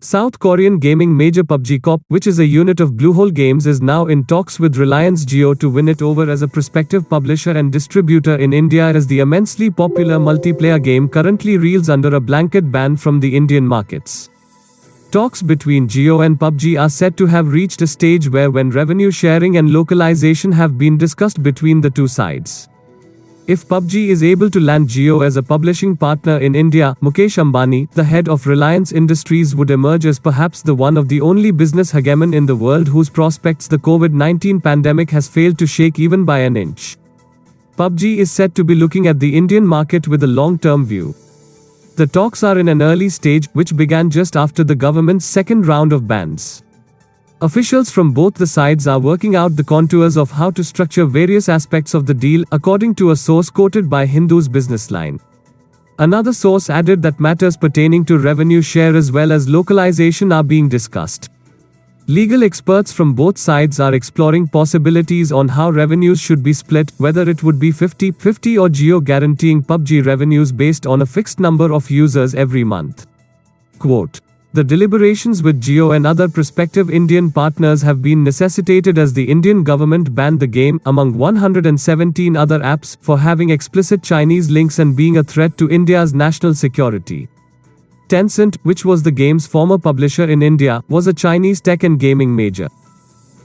South Korean gaming major PUBG Corp, which is a unit of Bluehole Games, is now in talks with Reliance Jio to win it over as a prospective publisher and distributor in India, as the immensely popular multiplayer game currently reels under a blanket ban from the Indian markets. Talks between Jio and PUBG are said to have reached a stage when revenue sharing and localization have been discussed between the two sides. If PUBG is able to land Jio as a publishing partner in India, Mukesh Ambani, the head of Reliance Industries, would emerge as perhaps the one of the only business hegemon in the world whose prospects the COVID-19 pandemic has failed to shake even by an inch. PUBG is said to be looking at the Indian market with a long-term view. The talks are in an early stage, which began just after the government's second round of bans. Officials from both the sides are working out the contours of how to structure various aspects of the deal, according to a source quoted by Hindu's Business Line. Another source added that matters pertaining to revenue share as well as localization are being discussed. Legal experts from both sides are exploring possibilities on how revenues should be split, whether it would be 50-50 or Jio guaranteeing PUBG revenues based on a fixed number of users every month. Quote, "The deliberations with Jio and other prospective Indian partners have been necessitated as the Indian government banned the game, among 117 other apps, for having explicit Chinese links and being a threat to India's national security." Tencent, which was the game's former publisher in India, was a Chinese tech and gaming major.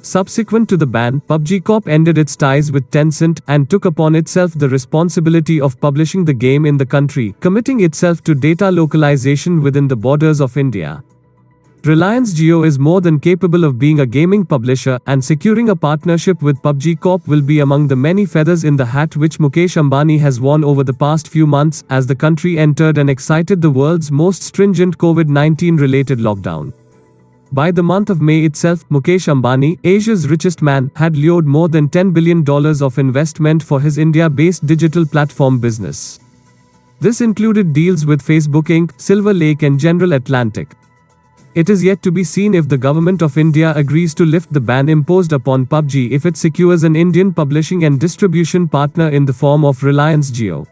Subsequent to the ban, PUBG Corp ended its ties with Tencent and took upon itself the responsibility of publishing the game in the country, committing itself to data localization within the borders of India. Reliance Jio is more than capable of being a gaming publisher, and securing a partnership with PUBG Corp will be among the many feathers in the hat which Mukesh Ambani has worn over the past few months, as the country entered and excited the world's most stringent COVID-19 related lockdown. By the month of May itself, Mukesh Ambani, Asia's richest man, had lured more than $10 billion of investment for his India-based digital platform business. This included deals with Facebook Inc., Silver Lake and General Atlantic. It is yet to be seen if the government of India agrees to lift the ban imposed upon PUBG if it secures an Indian publishing and distribution partner in the form of Reliance Jio.